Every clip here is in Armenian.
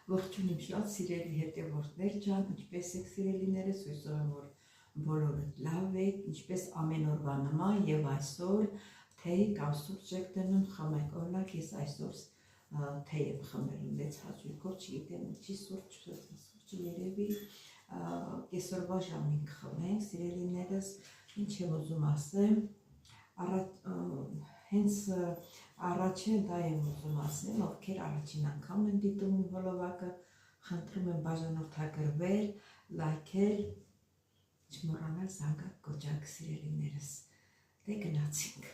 Ողջույն իմ շատ սիրելի հետևորդներ ջան, ինչպես եք սիրելիներս, հույսով եմ, որ բոլորդ լավ եք, ինչպես ամեն օրվա նման եւ այսօր թեյ կամ սուրճ եք դնում, խմեք, օրինակ ես այսօր թեյ եմ խմելու մեծ հաճույքով, չգիտեմ ինչի սուրճը երևի կեսօրվա ժամին կխմենք, սիրելիներս, ինչ եմ ուզում ասեմ, հենց առաջին դա եմ ուզում ասեմ, ովքեր առաջին անգամ են դիտում իմ վլոգը, խնդրում եմ բաժանորդագրվել, լայքել, չմոռանալ զանգակ կոճակ սիրելիներս, դե գնացինք,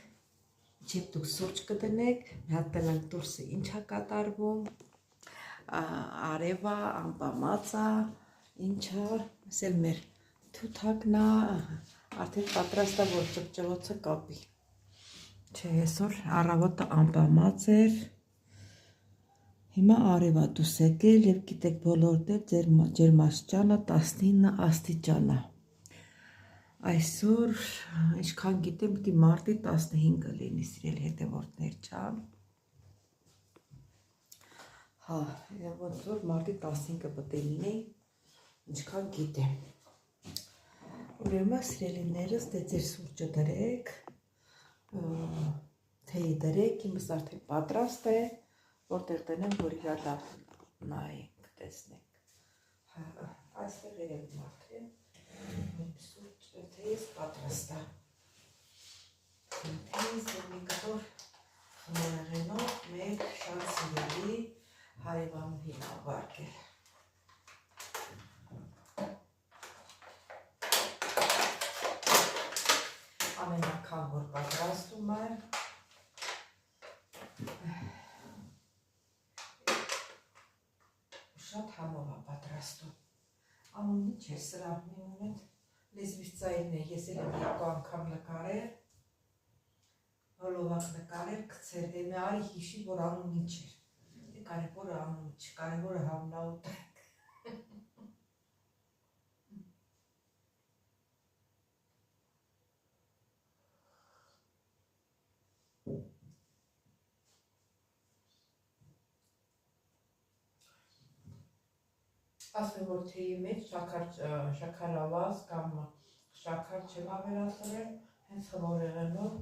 իջև դուք սուրճ կդնեք, մի հատ տելանք դուրսը ինչ է կատարվում, արևա, անպամածա, ինչա, ասել մեր թութակն է, արդեն պատրաստ է, որ ճպճվոցը կապի, չէ, այսօր առավոտը անպամած էր, հիմա արև է դուրս եկել և գիտեք բոլորդ էլ ջերմաստիճանը 19 աստիճան է, այսօր, ինչքան գիտեմ, պիտի մարտի 15-ը լինի, սիրելի հետևորդներ ջան, հա, ոնց որ մարտի 15-ը պետք է լինի, ինչքան գիտեմ, ուրեմն սիրելիներս, դե ձեր սուրճը դրեք, թեյի դրեք, իմս արդեն պատրաստ է, որտեղ դնեմ, որ իրար լավ նայենք, տեսնենք, այստեղ երևում արդեն, սուրճ թեյս պատրաստ է, թեյս մի կտոր խմորեղենով մեր շատ սիրելի հարևանուհին ավարկել, ամեն անգամ որ պատրաստում եմ, շատ համով է պատրաստում, ամեն ինչ է սրա մի մոմենտ լեզվիս ծայրն է, ես էլ եմ երկու անգամ նկարել, հոլովակ նկարել, կցել, մի արի հիշի, որ անուն ինչ էր, կարևորը անուն չի, կարևորը համնաուտ է, ասեմ, որ թեյի մեջ շաքարավազ կամ շաքար չեմ ավելացրել, հենց խմորեղենով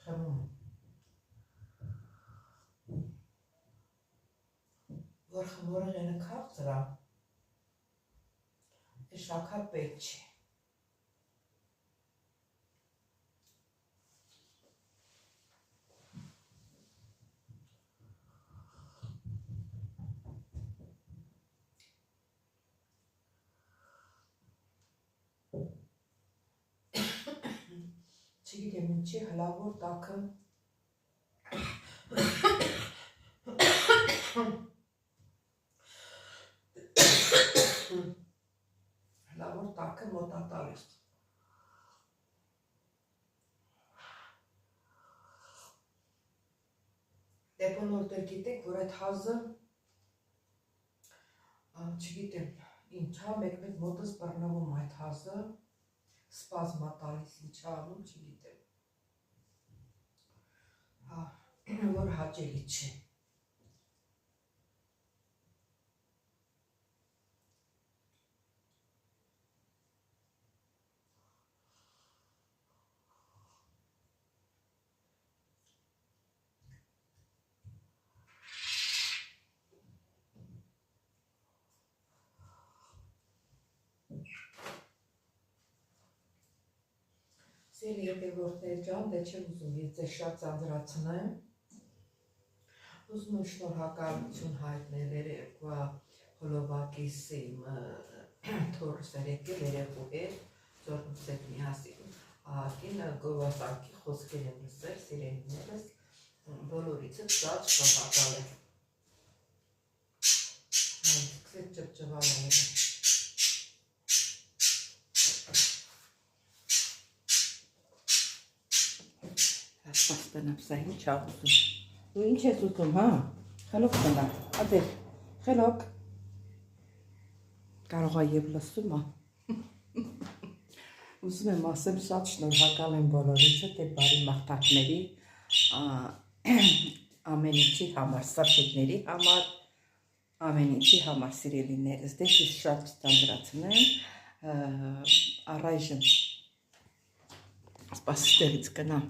խմում եմ, որ խմորեղենը քաղցր է, շաքար պետք չի, չգիտեմ ինչի հլավոր տաքը հլավոր տաքը մոտատալիս դե բոլոր դեր գիտեք, որ այդ հազը չգիտեմ ինչա, մեկ-մեկ մոտս բռնվում այդ հազը սպազմա տալիս ինչա անում, չգիտեմ, որ հաճելի չէ, սիրելի հետևորդներ ջան, դե չեմ ուզում ես ձեզ շատ ծանրացնեմ, ուզում եմ շնորհակալություն հայտնել երեկվա հոլովակիս իմ թորս երեկու հետ, ձորնուց հետ միասին, ահագին գովասանքի խոսքեր եմ լսել, սիրելիներս, բոլորիցս շատ շնորհակալ եմ, սկսեց ճպճվալ է, Պաստանապ սա ինչ է ուզում, ու ինչ ես ուզում, հա, խելոք տնա, ադեր, խելոք, կարող է և լսում է, ուզում եմ ասեմ շատ շնորհակալ եմ բոլորիցը, դե բարի մաղթակների, ամեն ինչի համար, սարքետների համար, ամեն ինչի համար սիրելիներս, դե ես շատ չտանձրացնեմ, առայժմ սպասի տեղից կնամ,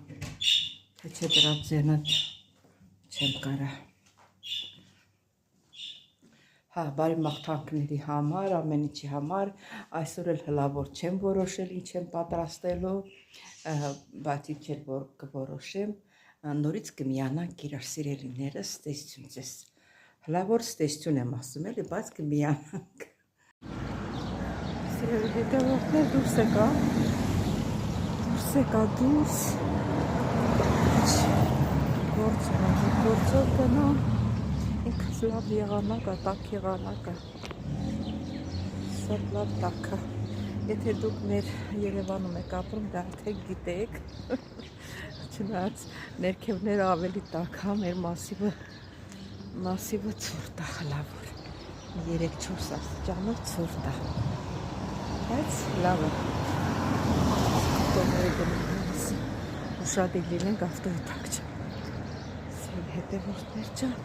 թե չէ դրա ձենը չեմ կարա։ Հա, բարի մաղթանքների համար, ամեն ինչի համար, այսօր էլ հլավոր չեմ որոշել ինչ եմ պատրաստելու, բայց ինչ էլ որ կորոշեմ, նորից կմիանանք իրար սիրելիներս, ստեսություն ձեզ։ Հլավոր ստեսություն եմ ասում էլի, բայց կմիանանք։ Սիրելի հետևորդներ, դուրս եկա դուրս, գործով գնամ, ինքս լավ եղանակա, տաք եղանակա, շատ լավ տաքը, եթե դուք մեր Երևանում եք ապրում, դա թե գիտեք, չնայած ներքևները ավելի տաք, հա, մեր մասիվը ցուրտ է, հլավոր, 3-4 աստիճանով ցուրտ է, բայց լավ է, ավտոները գնումս, ուշադիր լինենք ավտոյի տակ չեմ, սիրելի հետևորդներ ջան,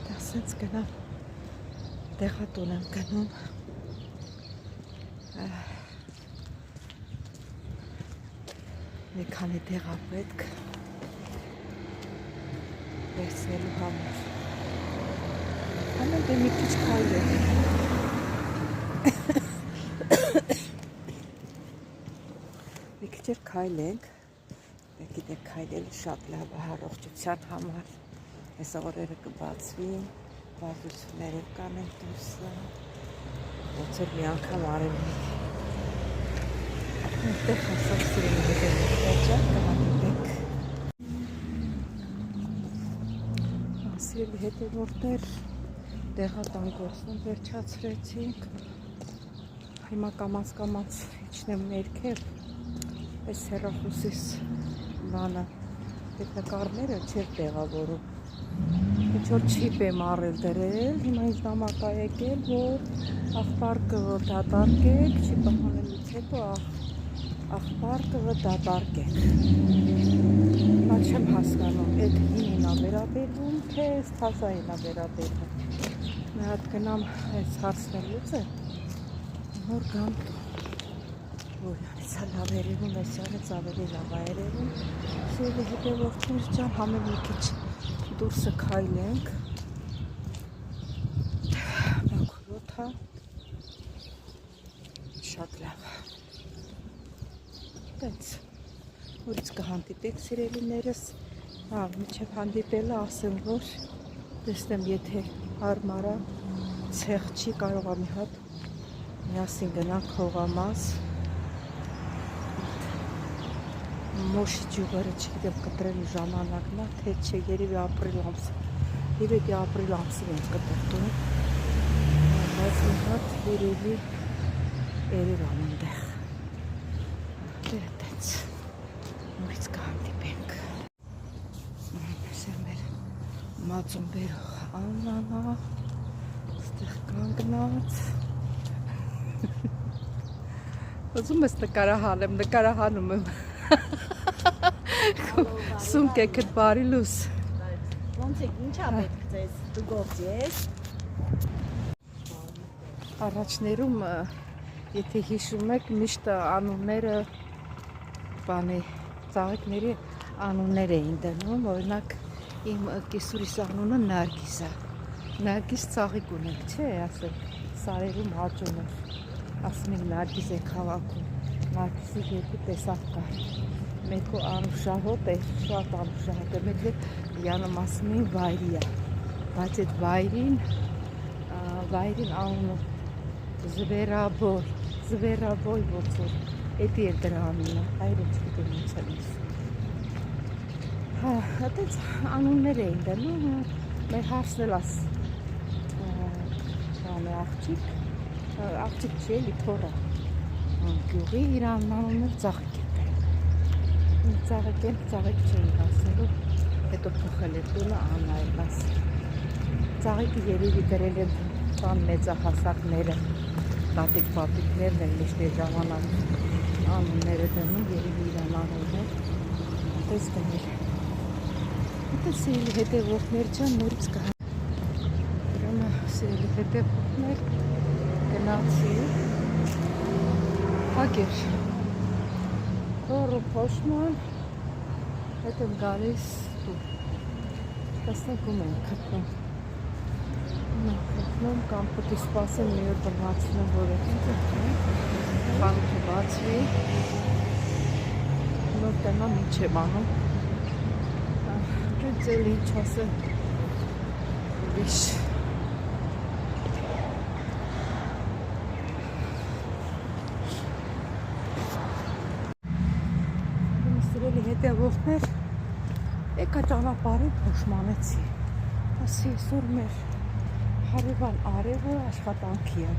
դա սենց գնամ, տեղատուն եմ գնում, մի քանի տեղա պետք վերցնելու համար, ամեն դե մի քիչ քայլել մի քիչ էլ քայլենք, գիտեք քայլելը շատ լավ է առողջության համար, այս օրերը կբացվին, բազությունները կանենք դուրսը, ոնց էլ մի անգամ արելու այնտեղ հասավ սիրելի հետևորդներ կհանդիպենք։ Սիրելի հետևորդներ, տեղատան գործում վերջացրեցինք, հիմա կամաց իջնեմ ներքև, այս հեռախոսիս բանը, այդ նկարները չեր տեղավորում, ինչ-որ չիպ եմ առել դրել, հիմա ինձ նամակ է եկել, որ աղբարկը դատարկեք, չիպը հանելուց հետո աղբարկը դատարկեք, նա չեմ հասկանում, այդ հինին է վերաբերվում, թե սթազային է վերաբերվում, մի հատ գնամ այս հարցնելուց է, նոր գամ Որյանից լավ երևում, այսյանից ավելի լավ է երևում, սիրելի հետևորդներ ջան, համել մի քիչ դուրսը քայլենք, մաքրոտ է, շատ լավ, տենց, որից կհանդիպեք սիրելիներս, մինչև հանդիպելը ասեմ, որ տեսնեմ, եթե հարմարա ցեղ չի, կարող է մի հատ միասին գնանք հողամաս, Մոշի ջուղերը չգիտեմ կտրելու ժամանակն է, թե չէ, երևի ապրիլ ամսին ենք կտրտում, բայց մի հատ երևի Երևան ընդեղ, դե տենց, նորից կհանդիպենք, սեր մեր մածուն բերող Աննանա, ստեղ կանգնած, ուզում ես նկարահանեմ, նկարահանում եմ, Սունկ եկդ բարի լուս Ոնց եք, ինչ ա պետք ձեզ, դու գործ ես Առաջներում, եթե հիշում եք, միշտ անունները ծաղիկների անուններ էին դնում, օրինակ իմ կեսուրիս անունը Նարգիս է, Նարգիս ծաղիկ ունենք, չէ, ասել, սարերում հաճում էր, ասում ենք Նարգիս է քաղաքում, Նարգիսի երկու տեսակ կար, մեկը անուշահոտ է, շատ անուշահոտ է, մեկը յանում ասում էին վայրի է, բայց այդ վայրին անունը զվերաբոյ ոնց որ, էդի էր դրա անունը, հայրը չգիտեմ ոնց եմ ասում, այդպես անուններ էին դնում, մեր հարցն էլ աղջիկ չի էլի թոռը, գյուղի իր անունը ծաղիկ է, ծաղիկ չէին ասելու, հետո փոխել է տունը Աննա էլ ասել, ծաղիկը երևի դրել են բան մեծահասակները, տատիկ-պապիկներն են միշտ է ժամանակ անունները դնում, երևի իրան անուններ, այդպես դնել, Հետո սիրելի հետևորդներ ջան, նորից կհա։ Ուրեմն սիրելի հետևորդներ գնացի հագեր Դորը փոշման հետ եմ գալիս դու տեսնեք ում եմ քրտնում կամ պետք է սպասեմ մի օր բռնացնեմ որ խանութը բացվի նոր տենամ ինչ եմ անում Ձել ինչ ասեմ ուրիշ Սիրելի հետևորդներ եկա ճանապարհին փոշմանեցի ասի այսօր մեր հարևան արևը աշխատանքի է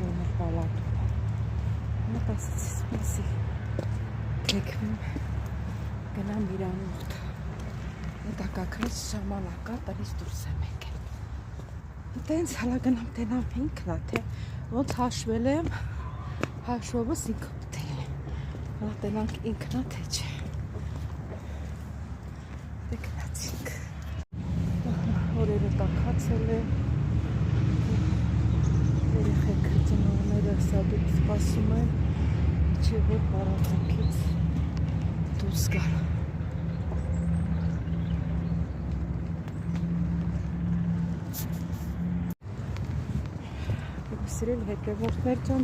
յոմր պալատում մոտ ասեցի սպասի թեքվիմ գնամ իրան մոտ Մտակակրից ժամանակա տնից դուրս եմ եկել Տենց հալա գնամ տենամ ինքնա թե ոնց հաշվել եմ հաշվովս ինքը պտել է հալա տենանք ինքնա թե չէ դե գնացինք օրերը տաքացել է երեխեքը ծնողները սադուկ սպասում են չէ որ պարապանքից դուրս գալ Սիրել հետևորդներ ջան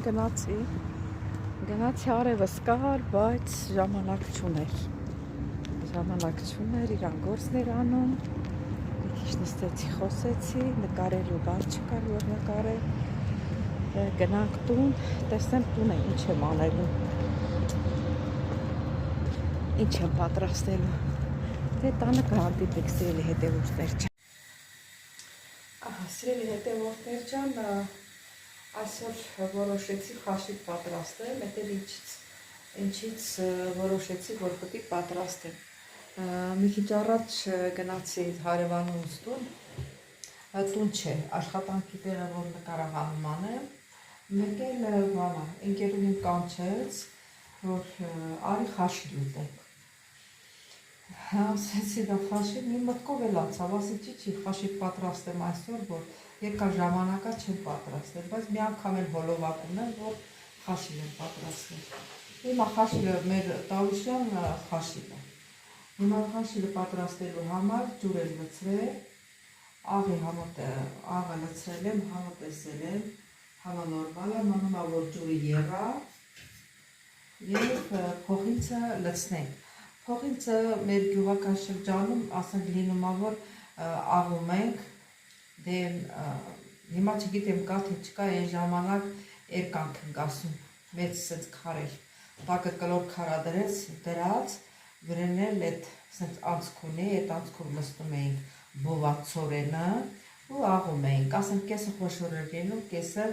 գնացի արևս կար, բայց ժամանակ չուներ իրան գործներ անում մի քիչ նստեցի խոսեցի նկարելու բան չկար որ նկարել գնանք տուն տեսնեմ տունը ինչ եմ անելու ինչ եմ պատրաստելու դե տանը կհանդիպենք սիրելի հետևորդներ ջան սիրելի հետևորդներ ջան Այսօր որոշեցի խաշիվ պատրաստել, հետև ինչից որոշեցի, որ պետք է պատրաստեմ։ Մի քիչ առաջ գնացի հարևանուց տուն չէ, աշխատանքի տեղը, որ նկարահանում անեմ, մեկ էլ վալա, ընկերուհին կանչեց, որ արի խաշիվ ուտենք։ Ասեցի դա խաշիվ, մի մտքով էլ անցավ, ասեցի չի խաշիվ պատրաստեմ այսօր, որ Եկա ժամանակա չեմ պատրաստել, բայց մի անգամ էլ հոլովակում եմ, որ խաշիվ եմ պատրաստել։ Հիմա խաշիվը մեր տարուշյան խաշիվ է։ Հիմա խաշիվը պատրաստելու համար ջուր եմ լցրել, աղը լցրել եմ, համը տեսել եմ, համը նորմալ է, մնում է, որ ջուրը եռա և փոխինցը լցնենք։ Փոխինցը մեր գյուղական շրջանում, ասենք լինում է, որ աղում ենք, Դե հիմա չգիտեմ կա թե չկա այն ժամանակ երկանք ենք ասում մեծ սենց քարեր տակը կլոր քարա դրած վրան էլ այդ սենց անցք ունի այդ անցքով նստում էինք բովածորենը ու աղում էինք ասենք կեսը խոշոր էր լինում կեսը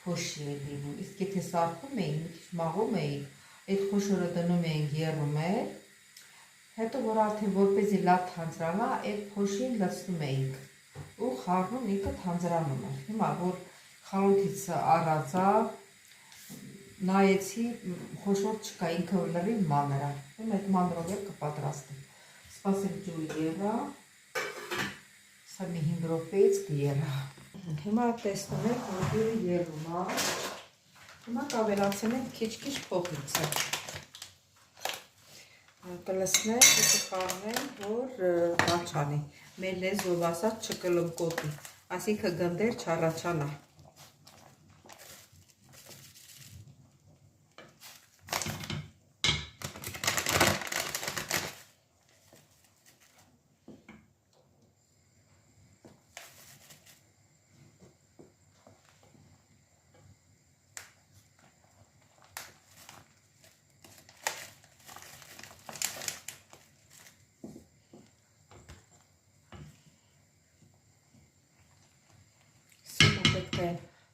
փոշի էր լինում իսկ եթե սարքում էինք մի քիչ մաղում էինք այդ խոշորը դնում էինք եռում էր հետո որ արդեն որպեսզի լավ թանձրանա այդ փոշին լցնում էինք ու խառնում ինքը թանձրանում էր։ Հիմա որ խարունտից առածա նայեցի խոշոր չկա ինքը լրիվ մանր է։ Հիմա այդ մանրով էլ կպատրաստեմ։ Սպասեմ ջուրը եռա։ Սա մի 5 րոպեից կեռա։ Հիմա տեսնում եք որ ջուրը եռում է։ Հիմա կավելացնենք քիչ-քիչ փոխինցը։ Կլցնենք ու կխառնենք որ բան չանի։ Մեր լեզվով ասած չկլմկոտի, այսինքն գնդեր չառաջանա։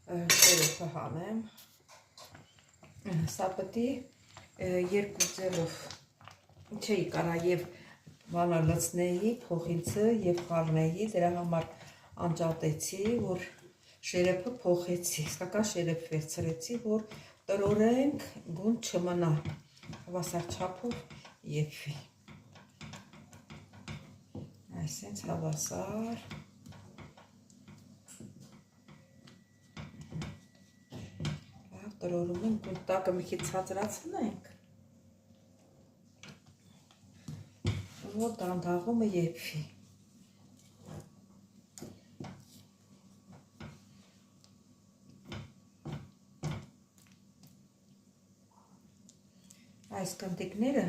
Շերեփը հանեմ, սա պետք է երկու ձևով չէի կարա և վալա լցնեի փոխինցը և խառնեի, դրա համար անջատեցի, որ շերեփը փոխեցի, իսկական շերեփ վերցրեցի, որ տրորենք գուն չմնա, հավասար չափով եփվի։ Այսպես հավասար լավ տրորում ենք կուտակը մի քիչ ցածրացնենք որ դանդաղումը եփվի այս կնդիկները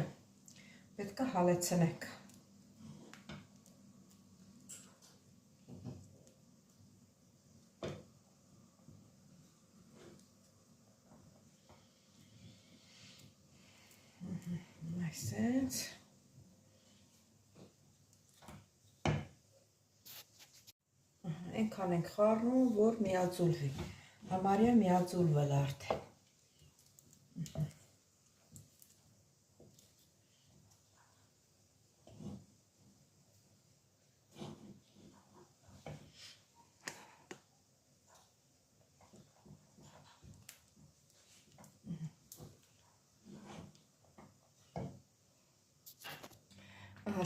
պետք է հալեցնենք այսպես այնքան ենք խառնում, որ միաձուլվի։ Համարյա միաձուլվել արդեն։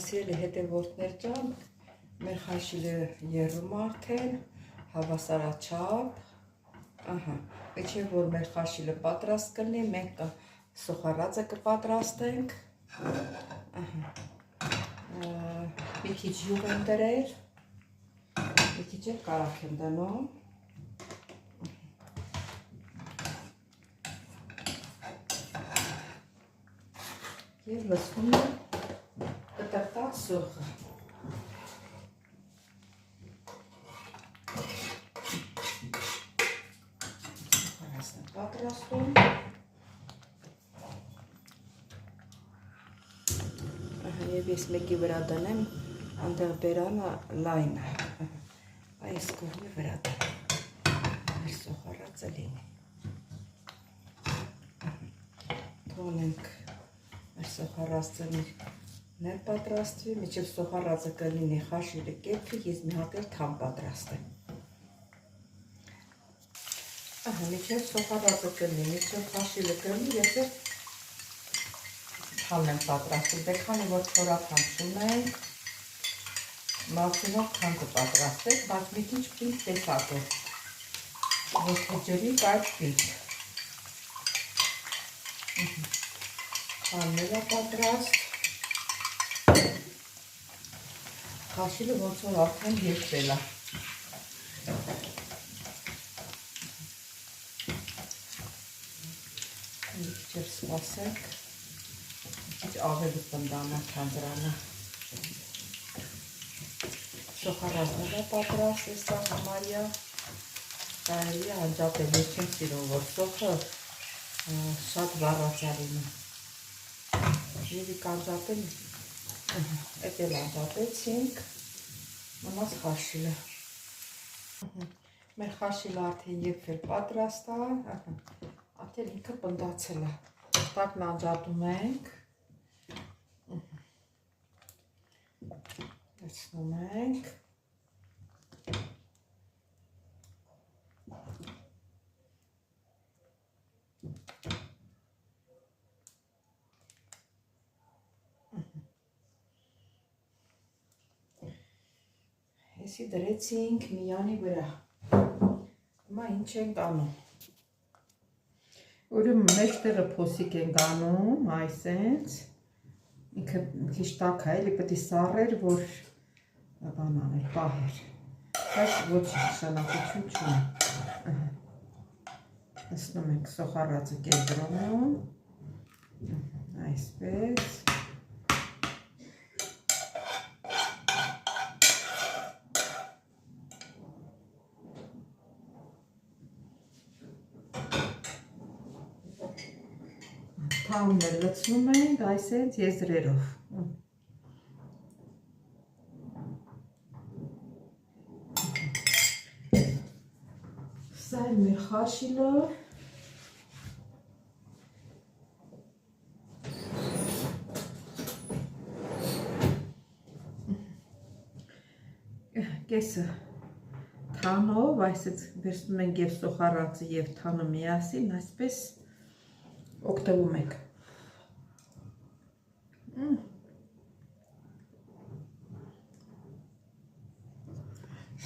Սիրելի հետևորդներ ջան, մեր խաշիլը երում արդեն, հավասարաչափ, մինչև որ մեր խաշիլը պատրաստ կլինի, մենք սոխարածը կպատրաստենք, մի քիչ յուղ եմ դրել, մի քիչ էլ կարագ եմ դնում, և լցնում եմ կտրտած սոխը։ Սոխարածն եմ պատրաստում։ Եվ ես մեկի վրա դնեմ, այնտեղ բերանը լայն է։ Այս կողմի վրա դնեմ, մեր սոխարածը լինի։ Թողնենք մեր սոխարածը ներպատրաստվի, միջև սոխարածը կլինի խաշիլը կեփվի, ես մի հատ էլ թամ պատրաստեմ։ Միջև սոխարածը կլինի, միջև խաշիլը կլինի, ես էլ թամն եմ պատրաստում, դե քանի որ թորափան չունենք, մաքսիմալ թամ կպատրաստեք, բայց մի քիչ պինդ տեսակով, ոչ թե ջրիկ, այլ պինդ։ Թամն էլ է պատրաստ։ Խաշիլը ոնց որ արդեն եփվել է։ Մի քիչ սպասենք, մի քիչ ավելի պնդանա թանձրանա։ Սոխարածն է պատրաստ, էստա համարյա կարելի է անջատել, ես չեմ սիրում, որ սոխը շատ վառած է լինում։ Եվ կանջատել Էդ էլ անջատեցինք, մնաց խաշիլը։ Մեր խաշիլը արդեն եփվել պատրաստ է, արդեն ինքը պնդացել է։ Տակն անջատում ենք, լցնում ենք։ Էսի դրեցինք միանի վրա, հիմա ինչ ենք անում, ուրեմն մեջտեղը փոսիկ ենք անում, այսենց, ինքը քիչ տաք է, էլի պետք է սառեր, որ բան աներ, պահեր, բայց ոչինչ նշանակություն չունի, լցնում ենք սոխարածը կենտրոնում, այսպես, թամն էլ լցնում ենք, այսենց եզրերով։ Սա է մեր խաշիլը։ Կեսը թանով, այսպես վերցնում ենք և սոխարածը և թանը միասին, այսպես օգտվում ենք։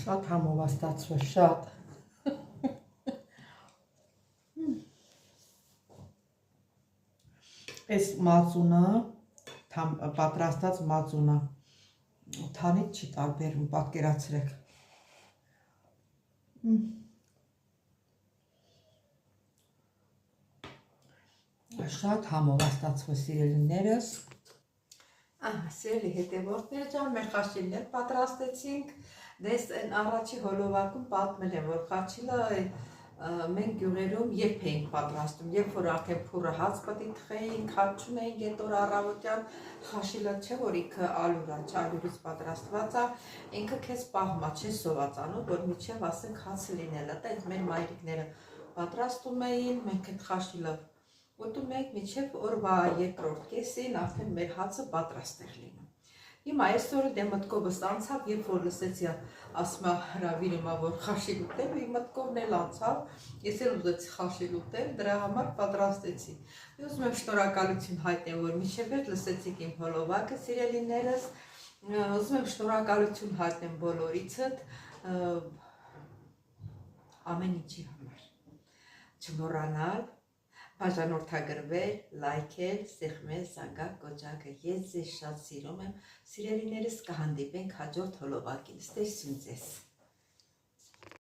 Շատ համով է ստացվել, շատ։ Այս մածունը, պատրաստած մածունը, թանից չի տարբերում, պատկերացրեք։ Շատ համով է ստացվել սիրելիներս։ Սիրելի հետևորդներ ջան, մեր խաչիլներ պատրաստեցինք։ Դες այն առաջի հոլովակում պատմել եմ, որ խաչիլը մենք գյուղերում երբ էինք պատրաստում, երբ որ արդեն փուրը հաց պետք է թխեինք, խաչում էինք այդ օր առավոտյան, խաչիլը չէ որ ինքը ալյուր է, ալյուրից պատրաստված է, ինքը քեզ պահմա չէ սովածանում, որ միջև ասենք հացը լինելը, այդ մեր մայրիկները պատրաստում էին, մենք այդ խաչիլը ուտում ենք միջև օրվա երկրորդ կեսին արդեն մեր հացը պատրաստ էր լինում։ Հիմա այսօր դե մտքովս անցավ, երբ որ լսեցի ասма հրավիրում ա որ խաշիլ ուտեմ, իմ մտքովն էլ անցավ, ես էլ ուզեցի խաշիլ ուտել, դրա համար պատրաստեցի։ Ուզում եմ շնորհակալություն հայտնեմ, որ մինչև այդ լսեցիք իմ հոլովակը, սիրելիներս, ուզում եմ շնորհակալություն հայտնեմ բոլորիցդ ամեն ինչի համար։ Չմոռանալ բաժանորդագրվել, լայքել, սեղմել, զանգակ, կոճակը, ես ձեզ շատ սիրում եմ, սիրելիներս կհանդիպենք հաջորդ հոլովակին, ստեսյուն ձեզ։